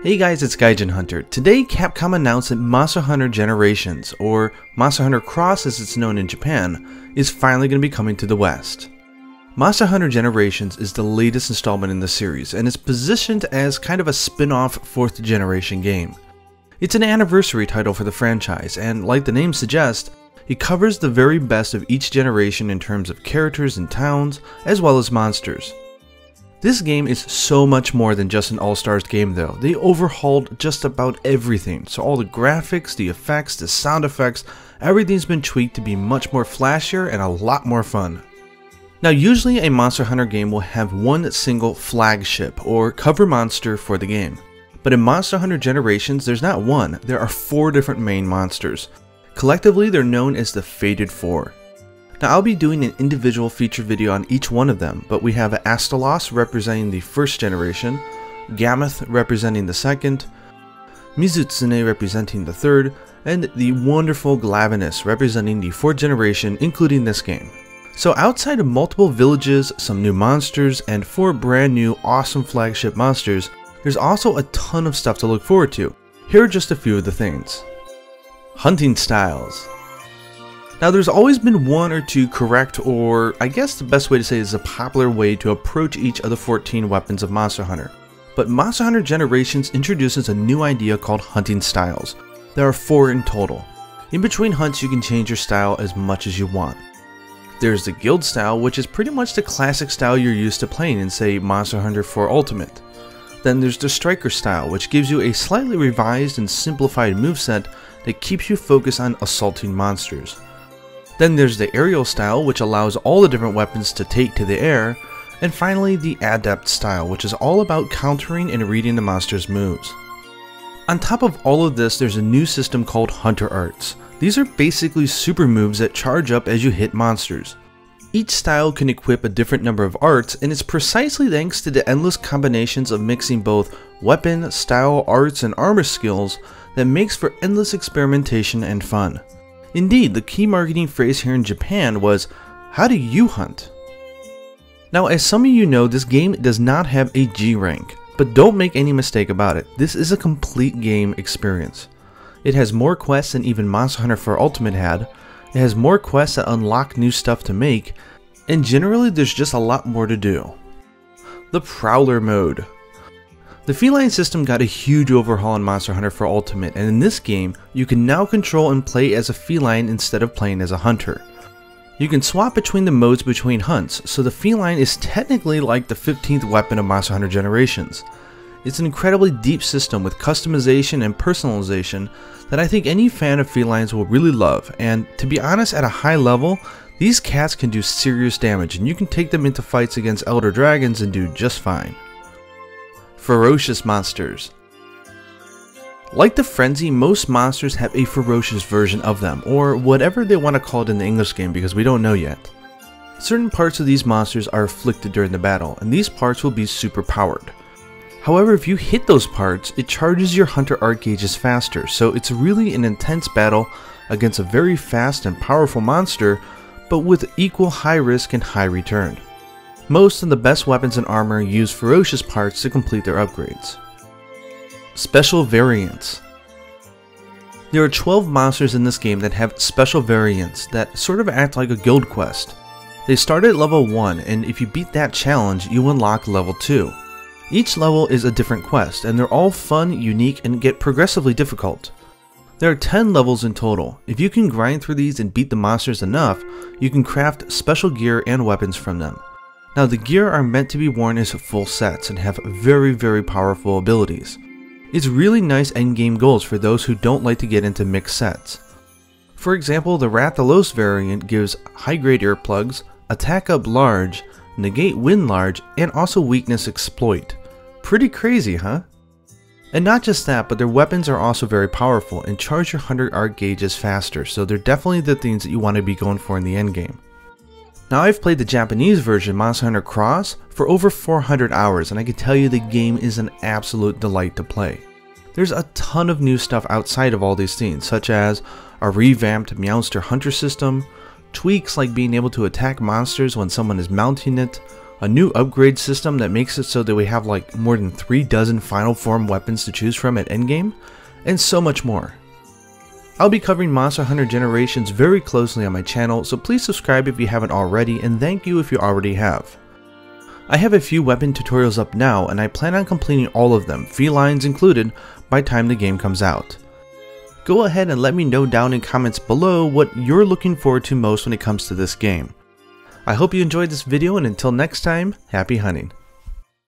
Hey guys, it's Gaijin Hunter. Today, Capcom announced that Monster Hunter Generations, or Monster Hunter Cross as it's known in Japan, is finally going to be coming to the West. Monster Hunter Generations is the latest installment in the series, and is positioned as kind of a spin-off 4th generation game. It's an anniversary title for the franchise, and like the name suggests, it covers the very best of each generation in terms of characters and towns, as well as monsters. This game is so much more than just an all-stars game though. They overhauled just about everything, so all the graphics, the effects, the sound effects, everything's been tweaked to be much more flashier and a lot more fun. Now usually a Monster Hunter game will have one single flagship or cover monster for the game. But in Monster Hunter Generations there's not one, there are 4 different main monsters. Collectively they're known as the Fated 4. Now I'll be doing an individual feature video on each one of them, but we have Astalos representing the 1st generation, Gammoth representing the 2nd, Mizutsune representing the 3rd, and the wonderful Glavenus representing the 4th generation, including this game. So outside of multiple villages, some new monsters, and 4 brand new awesome flagship monsters, there's also a ton of stuff to look forward to. Here are just a few of the things. Hunting styles. Now there's always been one or two correct, or I guess the best way to say it is a popular way to approach each of the 14 weapons of Monster Hunter. But Monster Hunter Generations introduces a new idea called hunting styles. There are 4 in total. In between hunts you can change your style as much as you want. There's the guild style, which is pretty much the classic style you're used to playing in say Monster Hunter 4 Ultimate. Then there's the striker style, which gives you a slightly revised and simplified moveset that keeps you focused on assaulting monsters. Then there's the aerial style, which allows all the different weapons to take to the air, and finally the adept style, which is all about countering and reading the monster's moves. On top of all of this, there's a new system called Hunter Arts. These are basically super moves that charge up as you hit monsters. Each style can equip a different number of arts, and it's precisely thanks to the endless combinations of mixing both weapon, style, arts, and armor skills that makes for endless experimentation and fun. Indeed, the key marketing phrase here in Japan was, "How do you hunt?" Now, as some of you know, this game does not have a G rank, but don't make any mistake about it, this is a complete game experience. It has more quests than even Monster Hunter 4 Ultimate had, it has more quests that unlock new stuff to make, and generally there's just a lot more to do. The Prowler mode. The Feline system got a huge overhaul in Monster Hunter 4 Ultimate, and in this game, you can now control and play as a feline instead of playing as a hunter. You can swap between the modes between hunts, so the feline is technically like the 15th weapon of Monster Hunter Generations. It's an incredibly deep system with customization and personalization that I think any fan of felines will really love, and to be honest, at a high level, these cats can do serious damage and you can take them into fights against Elder Dragons and do just fine. Ferocious monsters. Like the Frenzy, most monsters have a ferocious version of them, or whatever they want to call it in the English game because we don't know yet. Certain parts of these monsters are afflicted during the battle, and these parts will be super powered. However, if you hit those parts, it charges your Hunter Art gauges faster, so it's really an intense battle against a very fast and powerful monster, but with equal high risk and high return. Most of the best weapons and armor use ferocious parts to complete their upgrades. Special variants. There are 12 monsters in this game that have special variants that sort of act like a guild quest. They start at level 1, and if you beat that challenge, you unlock level 2. Each level is a different quest, and they're all fun, unique, and get progressively difficult. There are 10 levels in total. If you can grind through these and beat the monsters enough, you can craft special gear and weapons from them. Now the gear are meant to be worn as full sets and have very powerful abilities. It's really nice endgame goals for those who don't like to get into mixed sets. For example, the Rathalos variant gives high grade earplugs, attack up large, negate win large, and also weakness exploit. Pretty crazy, huh? And not just that, but their weapons are also very powerful and charge your Hunter Art gauges faster, so they're definitely the things that you want to be going for in the endgame. Now I've played the Japanese version, Monster Hunter Cross, for over 400 hours, and I can tell you the game is an absolute delight to play. There's a ton of new stuff outside of all these things, such as a revamped Meowster Hunter system, tweaks like being able to attack monsters when someone is mounting it, a new upgrade system that makes it so that we have like more than 3 dozen final form weapons to choose from at endgame, and so much more. I'll be covering Monster Hunter Generations very closely on my channel, so please subscribe if you haven't already, and thank you if you already have. I have a few weapon tutorials up now, and I plan on completing all of them, Felines included, by the time the game comes out. Go ahead and let me know down in comments below what you're looking forward to most when it comes to this game. I hope you enjoyed this video, and until next time, happy hunting.